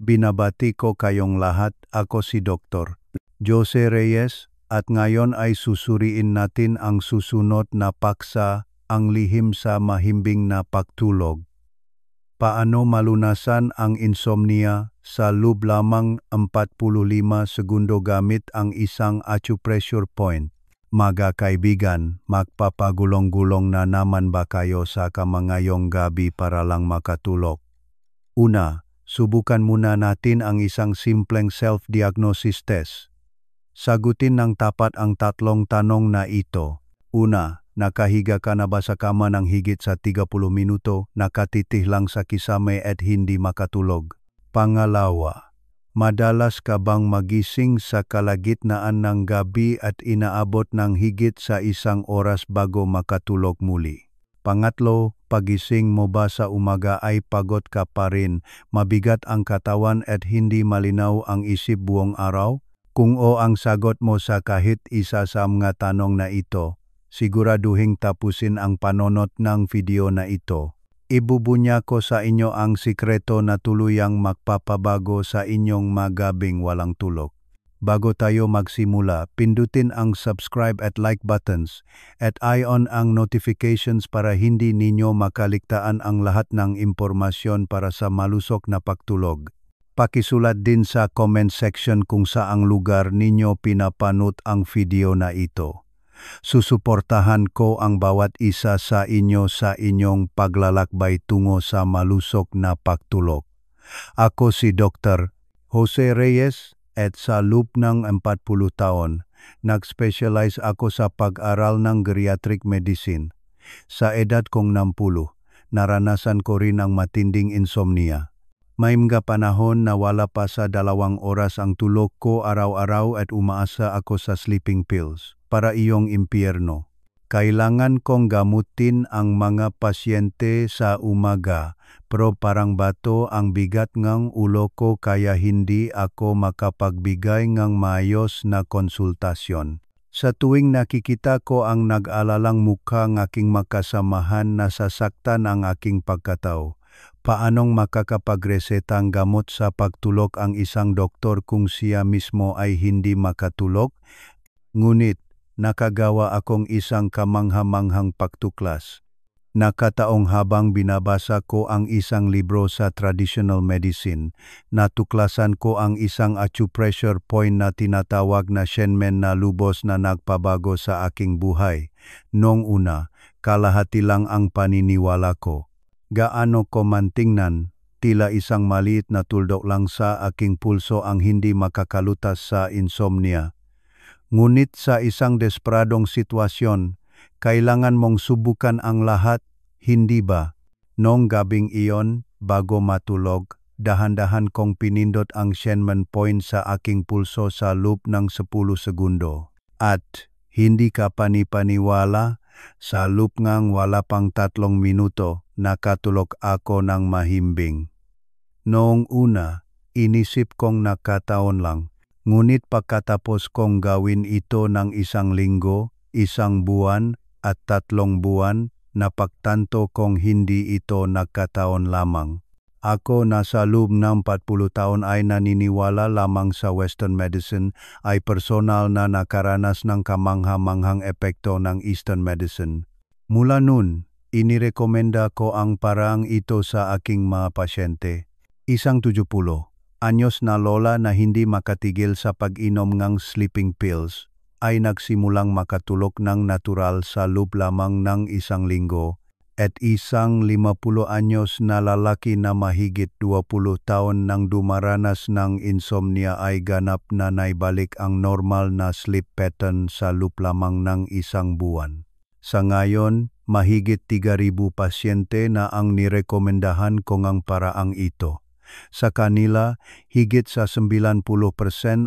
Binabati ko kayong lahat, ako si Dr. Jose Reyes, at ngayon ay susuriin natin ang susunod na paksa, ang lihim sa mahimbing na pagtulog. Paano malunasan ang insomnia sa loob lamang 45 segundo gamit ang isang acupressure point? Mga kaibigan, magpapagulong-gulong na naman ba kayo sa ngayong gabi para lang makatulog? Una, subukan muna natin ang isang simpleng self-diagnosis test. Sagutin ng tapat ang tatlong tanong na ito. Una, nakahiga ka na ba sa kama ng higit sa 30 minuto, nakatitih lang sa kisame at hindi makatulog? Pangalawa, madalas ka bang magising sa kalagitnaan ng gabi at inaabot ng higit sa 1 oras bago makatulog muli? Pangatlo, pagising mo ba sa umaga ay pagod ka pa rin, mabigat ang katawan at hindi malinaw ang isip buong araw? Kung o ang sagot mo sa kahit isa sa mga tanong na ito, siguraduhin tapusin ang panonood ng video na ito. Ibubunya ko sa inyo ang sikreto na tuluyang magpapabago sa inyong magabing walang tulog. Bago tayo magsimula, pindutin ang subscribe at like buttons at i-on ang notifications para hindi ninyo makaligtaan ang lahat ng impormasyon para sa malusog na pagtulog. Pakisulat din sa comment section kung saang lugar ninyo pinapanood ang video na ito. Susuportahan ko ang bawat isa sa inyo sa inyong paglalakbay tungo sa malusog na pagtulog. Ako si Dr. Jose Reyes at sa loob ng 40 taon, nag-specialize ako sa pag-aral ng geriatric medicine. Sa edad kong 60, naranasan ko rin ang matinding insomnia. May mga panahon na wala pa sa 2 oras ang tulog ko araw-araw at umaasa ako sa sleeping pills para iyong impyerno. Kailangan kong gamutin ang mga pasyente sa umaga, pero parang bato ang bigat ng ulo ko kaya hindi ako makapagbigay ng maayos na konsultasyon. Sa tuwing nakikita ko ang nag-alalang mukha ng aking makasamahan, nasasaktan ang aking pagkatao. Paanong makakapagresetang gamot sa pagtulog ang isang doktor kung siya mismo ay hindi makatulog? Ngunit, nakagawa akong isang kamangha-manghang pagtuklas. Nakataong habang binabasa ko ang isang libro sa traditional medicine, natuklasan ko ang isang acupressure point na tinatawag na Shenmen na lubos na nagpabago sa aking buhay. Noong una, kalahati lang ang paniniwala ko. Gaano ko man tingnan, tila isang maliit na tuldok lang sa aking pulso ang hindi makakalutas sa insomnia. Ngunit sa isang desperadong sitwasyon, kailangan mong subukan ang lahat, hindi ba? Noong gabing iyon, bago matulog, dahan-dahan kong pinindot ang Shenmen point sa aking pulso sa loob ng 10 segundo. At, hindi ka panipaniwala, sa loob ng wala pang 3 minuto, nakatulog ako ng mahimbing. Noong una, inisip kong nakataon lang. Ngunit pagkatapos kong gawin ito ng 1 linggo, 1 buwan, at 3 buwan, napagtanto kong hindi ito nakataon lamang. Ako na sa loob ng 40 taon ay naniniwala lamang sa Western medicine ay personal na nakaranas ng kamangha-manghang epekto ng Eastern medicine. Mula nun, inirekomenda ko ang paraang ito sa aking mga pasyente. Isang 70 anyos na lola na hindi makatigil sa pag-inom ng sleeping pills ay nagsimulang makatulog ng natural sa loob lamang ng 1 linggo at isang 50 anyos na lalaki na mahigit 20 taon nang dumaranas ng insomnia ay ganap na naibalik ang normal na sleep pattern sa loob lamang ng 1 buwan. Sa ngayon, mahigit 3,000 pasyente na ang nirekomendahan ko ng paraang ito. Sa kanila, higit sa 90%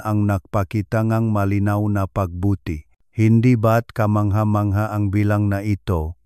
ang nagpakita ng malinaw na pagbuti. Hindi ba't kamangha-mangha ang bilang na ito?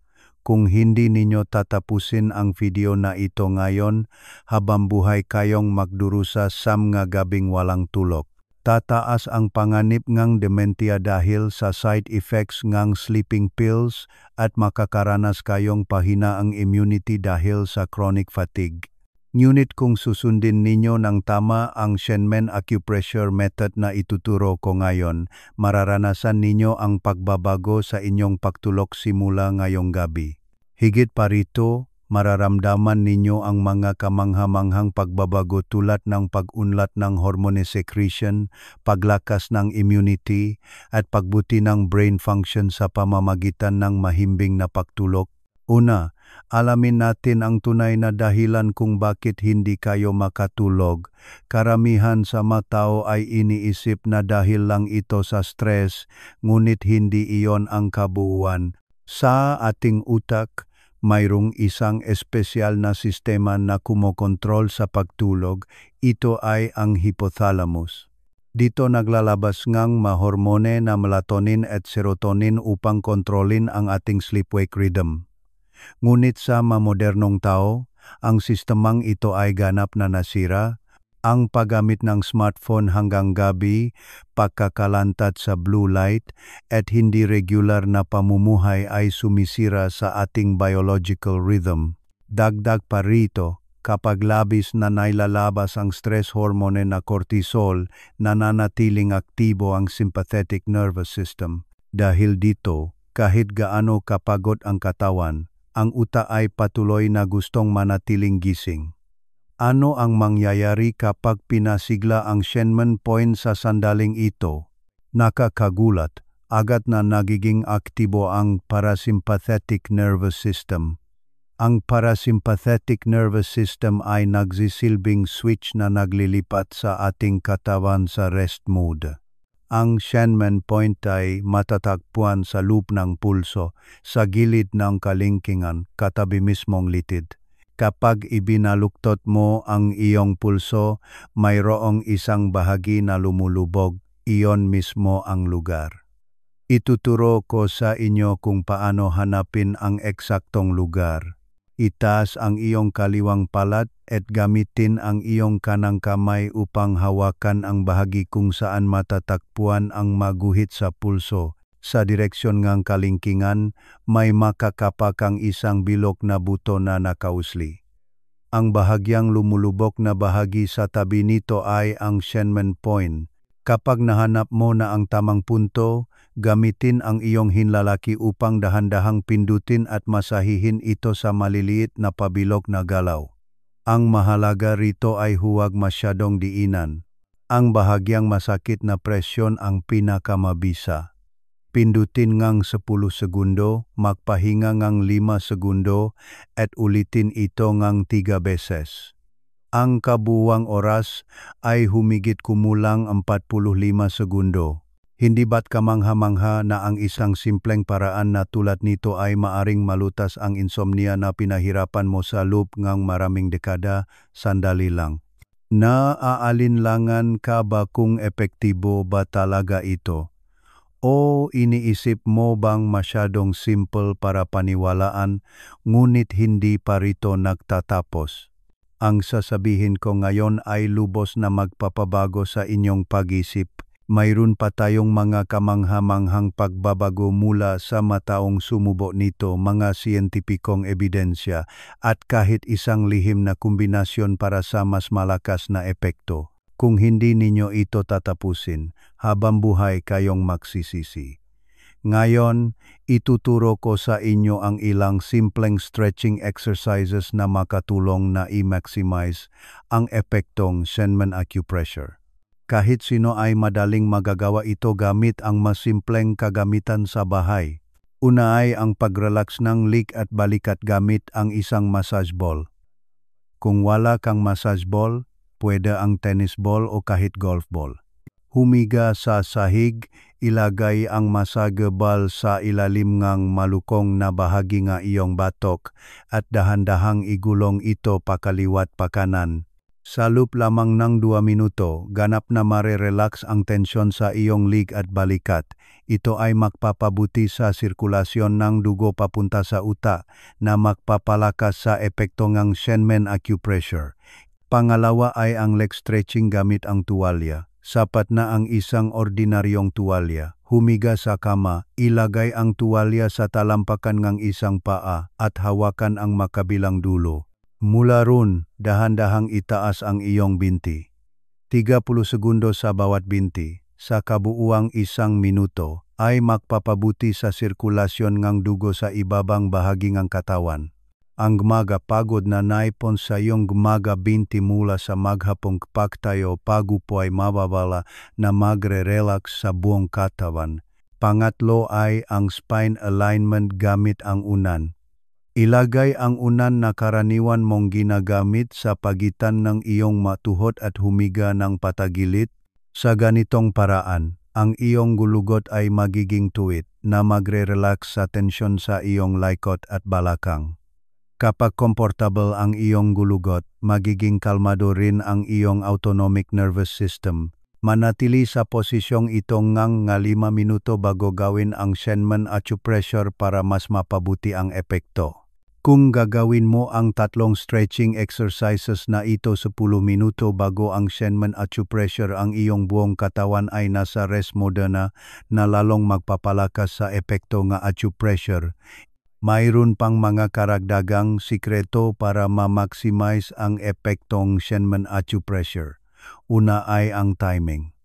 Kung hindi ninyo tatapusin ang video na ito ngayon, habang buhay kayong magdurusa sa mga gabing walang tulog. Tataas ang panganib ng dementia dahil sa side effects ng sleeping pills at makakaranas kayong pahina ang immunity dahil sa chronic fatigue. Ngunit kung susundin ninyo ng tama ang Shenmen acupressure method na ituturo ko ngayon, mararanasan ninyo ang pagbabago sa inyong pagtulog simula ngayong gabi. Higit pa rito, mararamdaman ninyo ang mga kamangha-manghang pagbabago tulad ng pag-unlad ng hormone secretion, paglakas ng immunity, at pagbuti ng brain function sa pamamagitan ng mahimbing na pagtulog. Una, alamin natin ang tunay na dahilan kung bakit hindi kayo makatulog. Karamihan sa mga tao ay iniisip na dahil lang ito sa stress, ngunit hindi iyon ang kabuuan. Sa ating utak, mayroong isang espesyal na sistema na kumokontrol sa pagtulog. Ito ay ang hypothalamus. Dito naglalabas ngang mahormone na melatonin at serotonin upang kontrolin ang ating sleep-wake rhythm. Ngunit sa mamodernong tao, ang sistemang ito ay ganap na nasira. Ang paggamit ng smartphone hanggang gabi, pagkakalantad sa blue light, at hindi regular na pamumuhay ay sumisira sa ating biological rhythm. Dagdag pa rito, kapag labis na nailalabas ang stress hormone na cortisol, nananatiling aktibo ang sympathetic nervous system. Dahil dito, kahit gaano kapagod ang katawan, ang utak ay patuloy na gustong manatiling gising. Ano ang mangyayari kapag pinasigla ang Shenmen point sa sandaling ito? Nakakagulat, agad na nagiging aktibo ang parasympathetic nervous system. Ang parasympathetic nervous system ay nagsisilbing switch na naglilipat sa ating katawan sa rest mode. Ang Shenmen point ay matatagpuan sa loop ng pulso, sa gilid ng kalingkingan, katabi mismong litid. Kapag ibinaluktot mo ang iyong pulso, mayroong isang bahagi na lumulubog, iyon mismo ang lugar. Ituturo ko sa inyo kung paano hanapin ang eksaktong lugar. Itaas ang iyong kaliwang palad at gamitin ang iyong kanang kamay upang hawakan ang bahagi kung saan matatagpuan ang maguhit sa pulso. Sa direksyon ng kalingkingan, may makakapakang isang bilog na buto na nakausli. Ang bahagyang lumulubog na bahagi sa tabi nito ay ang Shenmen point. Kapag nahanap mo na ang tamang punto, gamitin ang iyong hinlalaki upang dahan-dahang pindutin at masahihin ito sa maliliit na pabilog na galaw. Ang mahalaga rito ay huwag masyadong diinan. Ang bahagyang masakit na presyon ang pinakamabisa. Pindutin ngang 10 segundo, magpahinga ngang 5 segundo, at ulitin ito ngang 3 beses. Ang kabuuang oras ay humigit kumulang 45 segundo. Hindi ba't kamangha-mangha na ang isang simpleng paraan na tulad nito ay maaring malutas ang insomnia na pinahirapan mo sa loop ngang maraming dekada? Sandali lang. Naaalinlangan ka ba kung epektibo ba talaga ito? O iniisip mo bang masyadong simple para paniwalaan, ngunit hindi pa rito nagtatapos? Ang sasabihin ko ngayon ay lubos na magpapabago sa inyong pag-isip. Mayroon pa tayong mga kamangha-manghang pagbabago mula sa mataong sumubo nito, mga siyentipikong ebidensya, at kahit isang lihim na kombinasyon para sa mas malakas na epekto. Kung hindi ninyo ito tatapusin, habang buhay kayong magsisisi. Ngayon, ituturo ko sa inyo ang ilang simpleng stretching exercises na makatulong na i-maximize ang epektong Shenmen acupressure. Kahit sino ay madaling magagawa ito gamit ang mas simpleng kagamitan sa bahay. Una ay ang pag-relax ng lig at balikat gamit ang isang massage ball. Kung wala kang massage ball, pwede ang tennis ball o kahit golf ball. Humiga sa sahig, ilagay ang massage ball sa ilalim ng malukong na bahagi ng iyong batok at dahan-dahang igulong ito pakaliwat pakanan. Sa loop lamang ng 2 minuto, ganap na mare-relax ang tensyon sa iyong lig at balikat. Ito ay magpapabuti sa sirkulasyon ng dugo papunta sa utak na magpapalakas sa epekto ng Shenmen acupressure. Pangalawa ay ang leg stretching gamit ang tuwalya. Sapat na ang isang ordinaryong tuwalya. Humiga sa kama, ilagay ang tuwalya sa talampakan ng isang paa at hawakan ang makabilang dulo. Mula ron, dahan-dahang itaas ang iyong binti. 30 segundo sa bawat binti, sa kabuuang 1 minuto, ay magpapabuti sa sirkulasyon ng dugo sa ibabang bahagi ng katawan. Ang pagod na naipon sa iyong binti mula sa maghapong pagtayo pagupo ay mababala na magre-relax sa buong katawan. Pangatlo ay ang spine alignment gamit ang unan. Ilagay ang unan na karaniwan mong ginagamit sa pagitan ng iyong matuhod at humiga ng patagilid. Sa ganitong paraan, ang iyong gulugot ay magiging tuwid na magre-relax sa tensyon sa iyong likod at balakang. Kapag comfortable ang iyong gulugot, magiging kalmado rin ang iyong autonomic nervous system. Manatili sa posisyong ito ng 5 minuto bago gawin ang Shenmen acupressure para mas mapabuti ang epekto. Kung gagawin mo ang 3 stretching exercises na ito 10 minuto bago ang Shenmen acupressure, ang iyong buong katawan ay nasa rest mode na lalong magpapalakas sa epekto ng acupressure. Mayroon pang mga karagdagang sikreto para ma-maximize ang epektong Shenmen acupressure. Una ay ang timing.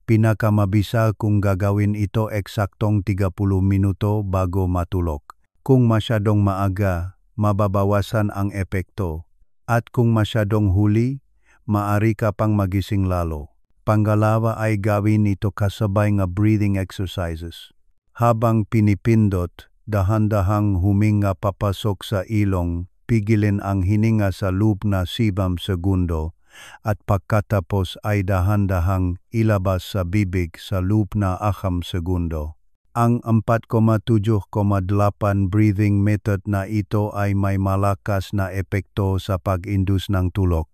Pinakamabisa kung gagawin ito eksaktong 30 minuto bago matulog. Kung masyadong maaga, mababawasan ang epekto. At kung masyadong huli, maari ka pang magising lalo. Pangalawa ay gawin ito kasabay ng breathing exercises. Habang pinipindot, dahan-dahang huminga papasok sa ilong, pigilin ang hininga sa loob na 7 segundo, at pagkatapos ay dahan-dahang ilabas sa bibig sa loob na 6 segundo. Ang 4,7,8 breathing method na ito ay may malakas na epekto sa pag-induce ng tulog.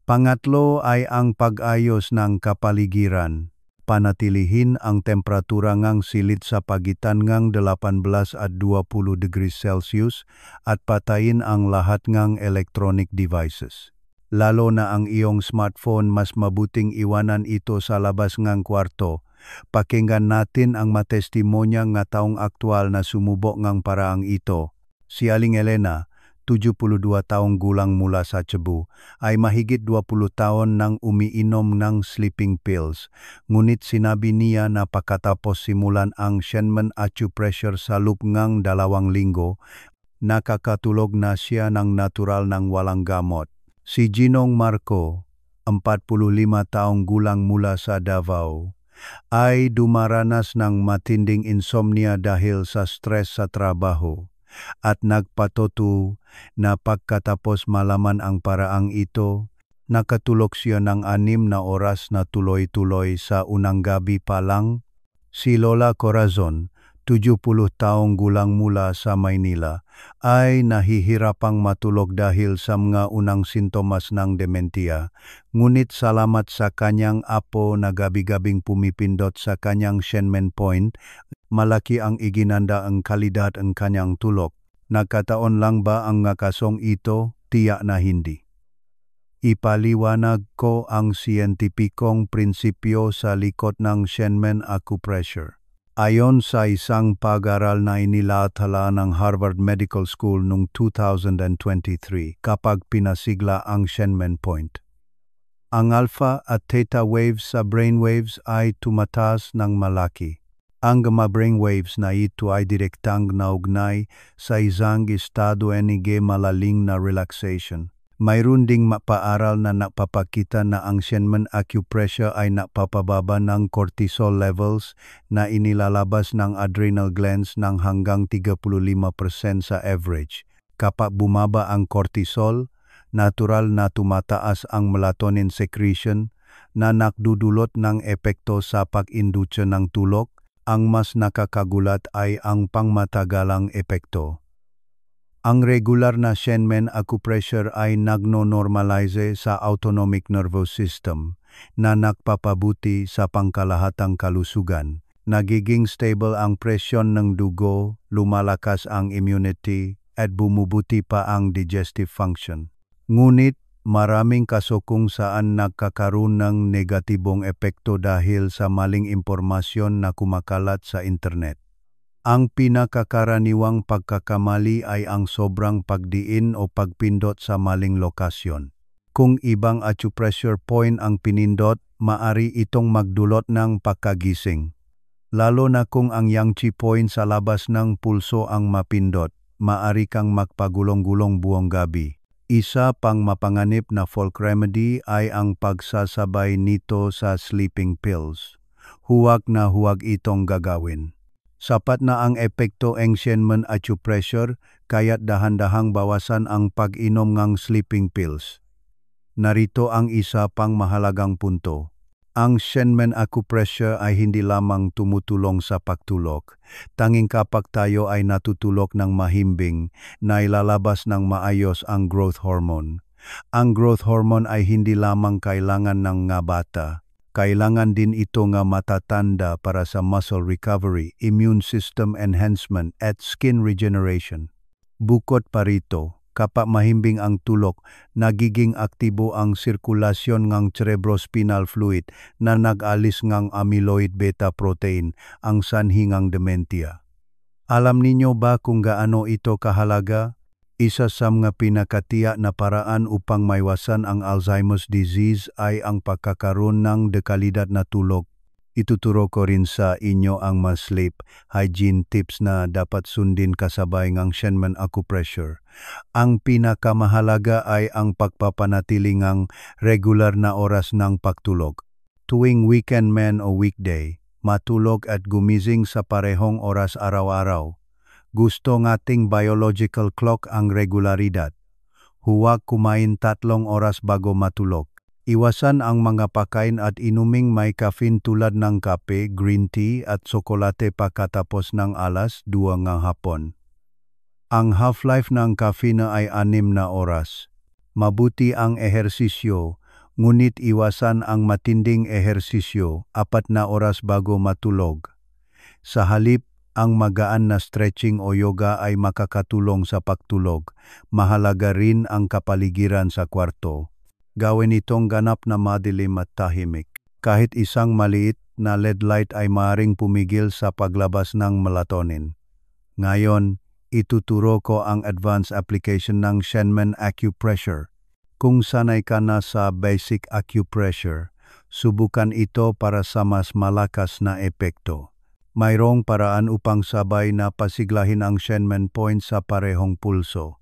Pangatlo ay ang pag-ayos ng kapaligiran. Panatilihin ang temperatura ng silid sa pagitan ng 18 at 20 degrees Celsius at patayin ang lahat ng electronic devices. Lalo na ang iyong smartphone, mas mabuting iwanan ito sa labas ng kwarto. Pakinggan natin ang matestimonya ng taong aktwal na sumubok ng paraang ito. Si Aling Elena, 72 taong gulang mula sa Cebu, ay mahigit 20 taon nang umiinom ng sleeping pills. Ngunit sinabi niya na pagkatapos simulan ang Shenmen acupressure sa loob ng 2 linggo, nakakatulog na siya ng natural ng walang gamot. Si Ginong Marco, 45 taong gulang mula sa Davao, ay dumaranas ng matinding insomnia dahil sa stress sa trabaho, at nagpatuto na pagkatapos malaman ang paraang ito, nakatulog siya ng 6 na oras na tuloy-tuloy sa unang gabi pa lang. Si Lola Corazon, 70 taong gulang mula sa Maynila, ay nahihirapang matulog dahil sa mga unang sintomas ng dementia. Ngunit salamat sa kanyang apo na gabi-gabing pumipindot sa kanyang Shenmen point, malaki ang iginanda ang kalidad ng kanyang tulog. Nagkataon lang ba ang kasong ito? Tiyak na hindi. Ipaliwanag ko ang siyentipikong prinsipyo sa likod ng Shenmen acupressure. Ayon sa isang pag-aral na inilathala ng Harvard Medical School noong 2023, kapag pinasigla ang Shenmen point, ang alpha at theta waves sa brainwaves ay tumataas ng malaki. Ang gamma brainwaves na ito ay direktang naugnay sa isang estado ng malaling na relaxation. Mayroon ding mapaaral na napapakita na ang Shenmen acupressure ay napapababa ng cortisol levels na inilalabas ng adrenal glands ng hanggang 35% sa average. Kapag bumaba ang cortisol, natural na tumataas ang melatonin secretion na nagdudulot ng epekto sa pag-induce ng tulog. Ang mas nakakagulat ay ang pangmatagalang epekto. Ang regular na Shenmen acupressure ay nagno-normalize sa autonomic nervous system na nagpapabuti sa pangkalahatang kalusugan. Nagiging stable ang presyon ng dugo, lumalakas ang immunity, at bumubuti pa ang digestive function. Ngunit maraming kaso kung saan nagkakaroon ng negatibong epekto dahil sa maling impormasyon na kumakalat sa internet. Ang pinakakaraniwang pagkakamali ay ang sobrang pagdiin o pagpindot sa maling lokasyon. Kung ibang acupressure point ang pinindot, maari itong magdulot ng pagkagising. Lalo na kung ang yang chi point sa labas ng pulso ang mapindot, maari kang magpagulong-gulong buong gabi. Isa pang mapanganib na folk remedy ay ang pagsasabay nito sa sleeping pills. Huwag na huwag itong gagawin. Sapat na ang epekto ng Shenmen acupressure, kaya't dahan-dahang bawasan ang pag-inom ng sleeping pills. Narito ang isa pang mahalagang punto. Ang Shenmen acupressure ay hindi lamang tumutulong sa pagtulog. Tanging kapag tayo ay natutulog ng mahimbing, na ilalabas ng maayos ang growth hormone. Ang growth hormone ay hindi lamang kailangan ng nga bata. Kailangan din ito nga matatanda para sa muscle recovery, immune system enhancement at skin regeneration. Bukod pa rito, kapag mahimbing ang tulog, nagiging aktibo ang sirkulasyon ng cerebrospinal fluid na nag-alis ng amyloid beta protein, ang sanhi ng dementia. Alam ninyo ba kung gaano ito kahalaga? Isa sa mga pinakatiyak na paraan upang maiwasan ang Alzheimer's disease ay ang pagkakaroon ng dekalidad na tulog. Ituturo ko rin sa inyo ang mga sleep hygiene tips na dapat sundin kasabay ng Shenmen acupressure. Ang pinakamahalaga ay ang pagpapanatili ng regular na oras ng pagtulog. Tuwing weekend man o weekday, matulog at gumising sa parehong oras araw-araw. Gusto ng biological clock ang regularidad. Huwag kumain 3 oras bago matulog. Iwasan ang mga pagkain at inuming may caffeine tulad ng kape, green tea at tsokolate pagkatapos ng alas 2 ng hapon. Ang half-life ng caffeine ay 6 na oras. Mabuti ang ehersisyo, ngunit iwasan ang matinding ehersisyo 4 na oras bago matulog. Sa halip, ang magaan na stretching o yoga ay makakatulong sa pagtulog. Mahalaga rin ang kapaligiran sa kwarto. Gawin itong ganap na madilim at tahimik. Kahit isang maliit na LED light ay maaaring pumigil sa paglabas ng melatonin. Ngayon, ituturo ko ang advanced application ng Shenmen acupressure. Kung sanay ka na sa basic acupressure, subukan ito para sa mas malakas na epekto. Mayroong paraan upang sabay na pasiglahin ang Shenmen point sa parehong pulso.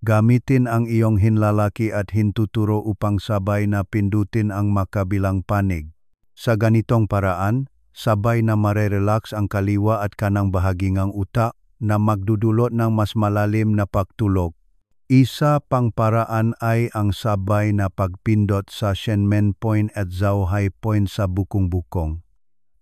Gamitin ang iyong hinlalaki at hintuturo upang sabay na pindutin ang makabilang panig. Sa ganitong paraan, sabay na marerelax ang kaliwa at kanang bahagi ng utak na magdudulot ng mas malalim na pagtulog. Isa pang paraan ay ang sabay na pagpindot sa Shenmen point at Zhuhai point sa bukong-bukong.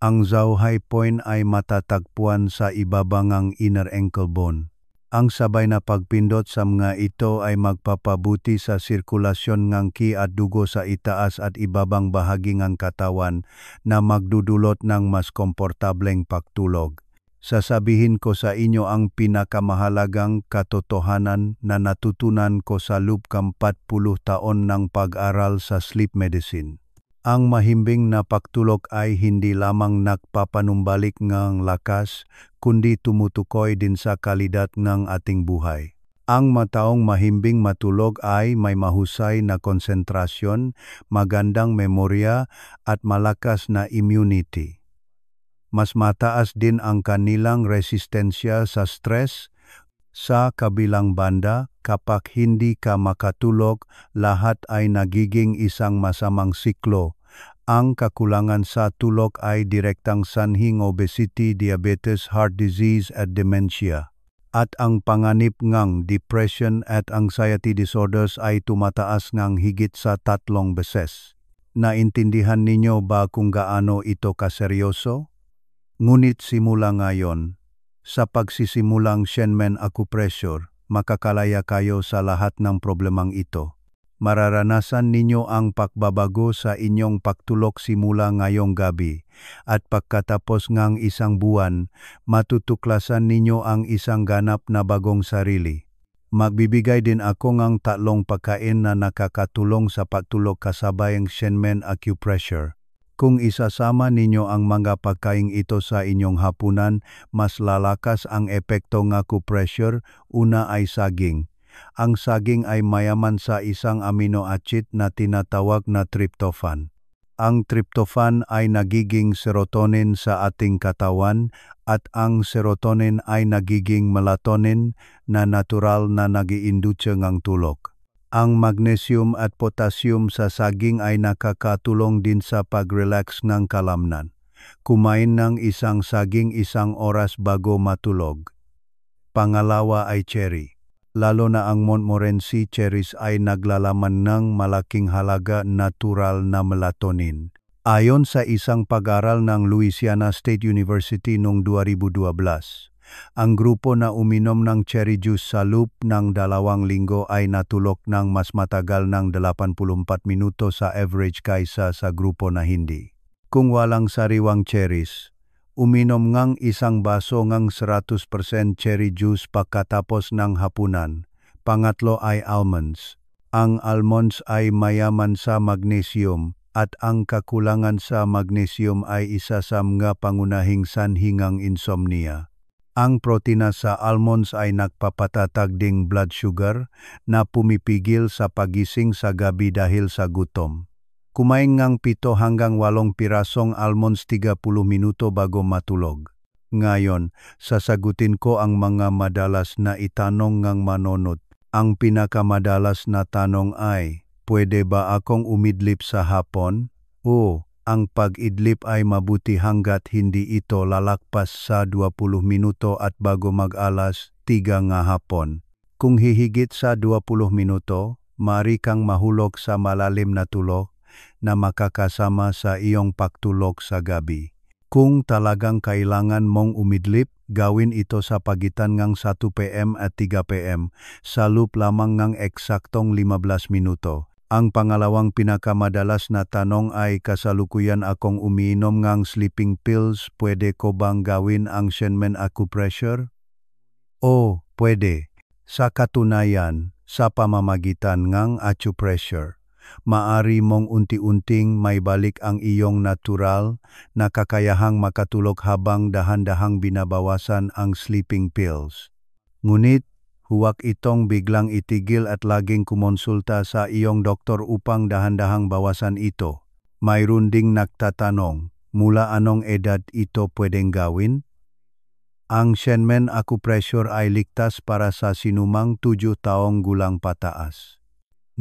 Ang Zhuhai point ay matatagpuan sa ibaba ng inner ankle bone. Ang sabay na pagpindot sa mga ito ay magpapabuti sa sirkulasyon ng ki at dugo sa itaas at ibabang bahagi ng katawan na magdudulot ng mas komportableng pagtulog. Sasabihin ko sa inyo ang pinakamahalagang katotohanan na natutunan ko sa loob ng 40 taon ng pag-aral sa sleep medicine. Ang mahimbing na pagtulog ay hindi lamang nagpapanumbalik ng lakas, kundi tumutukoy din sa kalidad ng ating buhay. Ang mataong mahimbing matulog ay may mahusay na konsentrasyon, magandang memorya at malakas na immunity. Mas mataas din ang kanilang resistensya sa stress. Sa kabilang banda, kapag hindi ka makatulog, lahat ay nagiging isang masamang siklo. Ang kakulangan sa tulog ay direktang sanhi ng obesity, diabetes, heart disease at dementia. At ang panganib ng depression at anxiety disorders ay tumataas ng higit sa 3 beses. Naintindihan ninyo ba kung gaano ito kaseryoso? Ngunit simula ngayon, sa pagsisimulang Shenmen acupressure, makakalaya kayo sa lahat ng problemang ito. Mararanasan ninyo ang pagbabago sa inyong pagtulog simula ngayong gabi, at pagkatapos ng 1 buwan, matutuklasan ninyo ang isang ganap na bagong sarili. Magbibigay din ako ng 3 pagkain na nakakatulong sa pagtulog kasabay ang Shenmen acupressure. Kung isasama ninyo ang mga pagkaing ito sa inyong hapunan, mas lalakas ang epekto ng acupressure. Una ay saging. Ang saging ay mayaman sa isang amino acid na tinatawag na tryptophan. Ang tryptophan ay nagiging serotonin sa ating katawan at ang serotonin ay nagiging melatonin na natural na nag-iinduce ng tulog. Ang magnesium at potassium sa saging ay nakakatulong din sa pag-relax ng kalamnan. Kumain ng isang saging 1 oras bago matulog. Pangalawa ay cherry. Lalo na ang Montmorency cherries ay naglalaman ng malaking halaga natural na melatonin. Ayon sa isang pag-aral ng Louisiana State University noong 2012, ang grupo na uminom ng cherry juice sa loob ng 2 linggo ay natulog ng mas matagal ng 84 minuto sa average kaysa sa grupo na hindi. Kung walang sariwang cherries, uminom ng 1 baso ng 100% cherry juice pagkatapos ng hapunan. Pangatlo ay almonds. Ang almonds ay mayaman sa magnesium at ang kakulangan sa magnesium ay isa sa mga pangunahing sanhi ng insomnia. Ang protina sa almonds ay nagpapatatag ding blood sugar na pumipigil sa pagising sa gabi dahil sa gutom. Kumain ng 7 hanggang 8 pirasong almonds 30 minuto bago matulog. Ngayon, sasagutin ko ang mga madalas na itanong ng manonod. Ang pinakamadalas na tanong ay, pwede ba akong umidlip sa hapon? O, ang pag-idlip ay mabuti hanggat hindi ito lalakpas sa 20 minuto at bago mag-alas 3 ng hapon. Kung hihigit sa 20 minuto, maaari kang mahulog sa malalim na tulog na makakasama sa iyong pagtulog sa gabi. Kung talagang kailangan mong umidlip, gawin ito sa pagitan ng 1 p.m. at 3 p.m. sa loob lamang ng eksaktong 15 minuto. Ang pangalawang pinakamadalas na tanong ay, kasalukuyan akong umiinom ng sleeping pills, pwede ko bang gawin ang Shenmen acupressure? O, pwede. Sa katunayan, sa pamamagitan ng acupressure, maaari mong unti-unting maibalik ang iyong natural na kakayahang makatulog habang dahan-dahang binabawasan ang sleeping pills. Ngunit, huwag itong biglang itigil at laging kumonsulta sa iyong doktor upang dahan-dahang bawasan ito. Mayroon ding nagtatanong, mula anong edad ito pwedeng gawin? Ang Shenmen acupressure ay ligtas para sa sinumang 7 taong gulang pataas.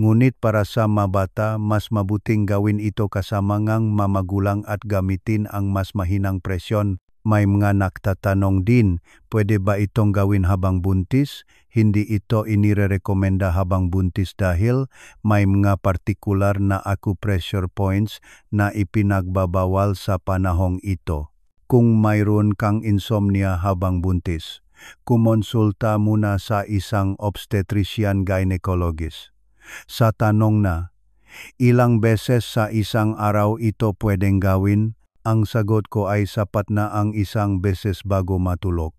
Ngunit para sa mabata, mas mabuting gawin ito kasama ng mamagulang at gamitin ang mas mahinang presyon. May mga nagtatanong din, pwede ba itong gawin habang buntis? Hindi ito inirekomenda habang buntis dahil may mga partikular na acupressure points na ipinagbabawal sa panahong ito. Kung mayroon kang insomnia habang buntis, kumonsulta muna sa isang obstetrician gynecologist. Sa tanong na, ilang beses sa isang araw ito pwedeng gawin? Ang sagot ko ay sapat na ang 1 beses bago matulog.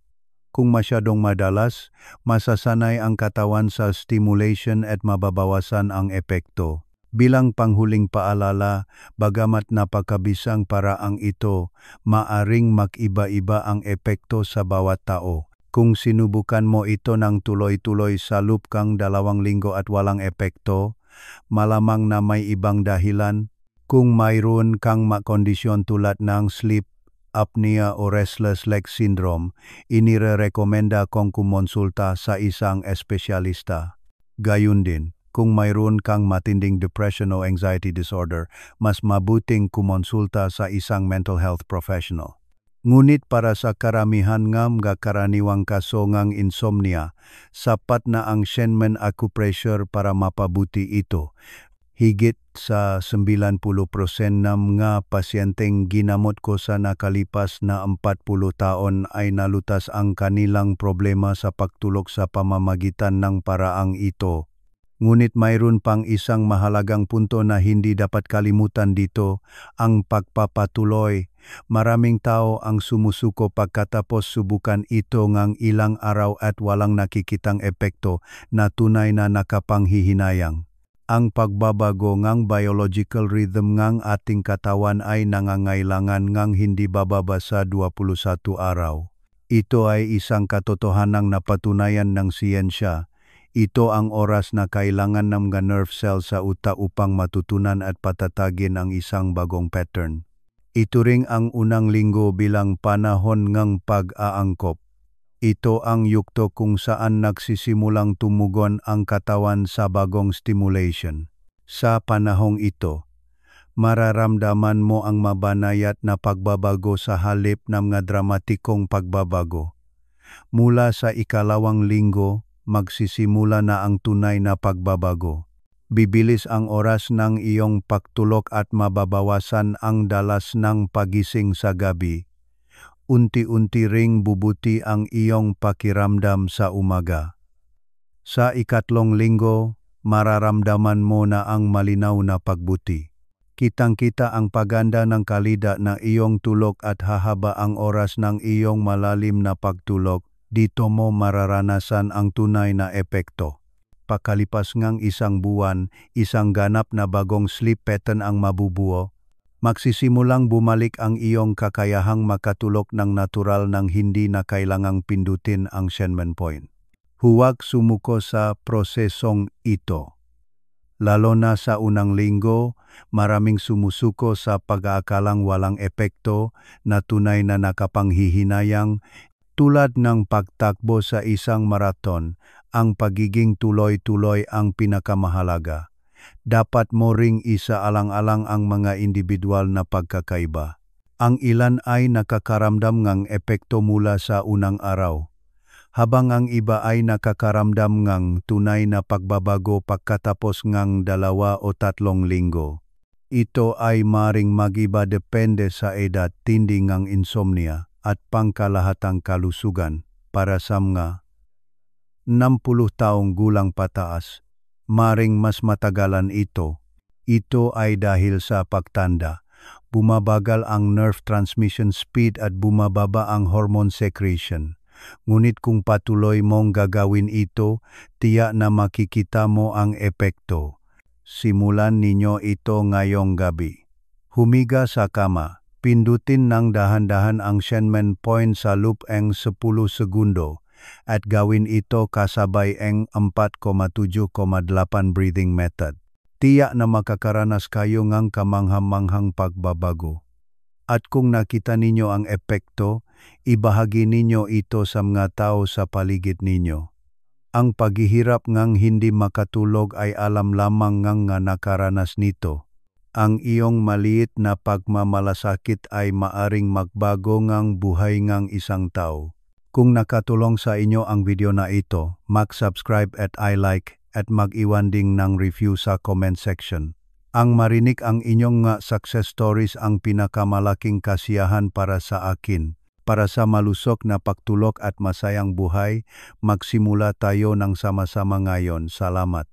Kung masyadong madalas, masasanay ang katawan sa stimulation at mababawasan ang epekto. Bilang panghuling paalala, bagamat napakabisang paraang ito, maaring mag-iba-iba ang epekto sa bawat tao. Kung sinubukan mo ito ng tuloy-tuloy sa loob kang 2 linggo at walang epekto, malamang na may ibang dahilan. Kung mayroon kang makondisyon tulad ng sleep apnea o restless leg syndrome, inirekomenda kong kumonsulta sa isang espesyalista. Gayun din, kung mayroon kang matinding depression o anxiety disorder, mas mabuting kumonsulta sa isang mental health professional. Ngunit para sa karamihan ng mga karaniwang kaso ng insomnia, sapat na ang Shenmen acupressure para mapabuti ito. Higit sa 90% ng mga pasyenteng ginamot ko sa nakalipas na 40 taon ay nalutas ang kanilang problema sa pagtulog sa pamamagitan ng paraang ito. Ngunit mayroon pang isang mahalagang punto na hindi dapat kalimutan dito, ang pagpapatuloy. Maraming tao ang sumusuko pagkatapos subukan ito ng ilang araw at walang nakikitang epekto na tunay na nakapanghihinayang. Ang pagbabago ngang biological rhythm ngang ating katawan ay nangangailangan ngang hindi bababa sa 21 araw. Ito ay isang katotohanang napatunayan ng siyensya. Ito ang oras na kailangan ng mga nerve cell sa utak upang matutunan at patatagin ang isang bagong pattern. Ito ring ang unang linggo bilang panahon ng pag-aangkop. Ito ang yugto kung saan nagsisimulang tumugon ang katawan sa bagong stimulation. Sa panahong ito, mararamdaman mo ang mabanayat na pagbabago sa halip ng mga dramatikong pagbabago. Mula sa ikalawang linggo, magsisimula na ang tunay na pagbabago. Bibilis ang oras ng iyong pagtulog at mababawasan ang dalas ng pagising sa gabi. Unti-unti ring bubuti ang iyong pakiramdam sa umaga. Sa ikatlong linggo, mararamdaman mo na ang malinaw na pagbuti. Kitang-kita ang paganda ng kalidad ng iyong tulog at hahaba ang oras ng iyong malalim na pagtulog. Dito mo mararanasan ang tunay na epekto. Pakalipas ngang isang buwan, isang ganap na bagong sleep pattern ang mabubuo. Magsisimulang bumalik ang iyong kakayahang makatulog ng natural nang hindi na kailangang pindutin ang Shenmen point. Huwag sumuko sa prosesong ito. Lalo na sa unang linggo, maraming sumusuko sa pag-aakalang walang epekto na tunay na nakapanghihinayang. Tulad ng pagtakbo sa isang marathon, ang pagiging tuloy-tuloy ang pinakamahalaga. Dapat mo ring isaalang-alang ang mga individual na pagkakaiba. Ang ilan ay nakakaramdam ng epekto mula sa unang araw, habang ang iba ay nakakaramdam ng tunay na pagbabago pagkatapos ng 2 o 3 linggo. Ito ay maring mag-iba depende sa edad, tindi ng insomnia, at pangkalahatang kalusugan. Para sa mga 60 taong gulang pataas, maring mas matagalan ito. Ito ay dahil sa pagtanda. Bumabagal ang nerve transmission speed at bumababa ang hormone secretion. Ngunit kung patuloy mong gagawin ito, tiyak na makikita mo ang epekto. Simulan ninyo ito ngayong gabi. Humiga sa kama. Pindutin ng dahan-dahan ang Shenmen point sa loop ng 10 segundo at gawin ito kasabay ng 4,7,8 breathing method. Tiyak na makakaranas kayo ng kamangha-manghang pagbabago. At kung nakita ninyo ang epekto, ibahagi ninyo ito sa mga tao sa paligid ninyo. Ang paghihirap ng hindi makatulog ay alam lamang ng nakaranas nito. Ang iyong maliit na pagmamalasakit ay maaring magbago ng buhay ng isang tao. Kung nakatulong sa inyo ang video na ito, mag-subscribe at i-like at mag-iwan ding ng review sa comment section. Ang marinig ang inyong success stories ang pinakamalaking kasiyahan para sa akin. Para sa malusog na pagtulog at masayang buhay, magsimula tayo ng sama-sama ngayon. Salamat.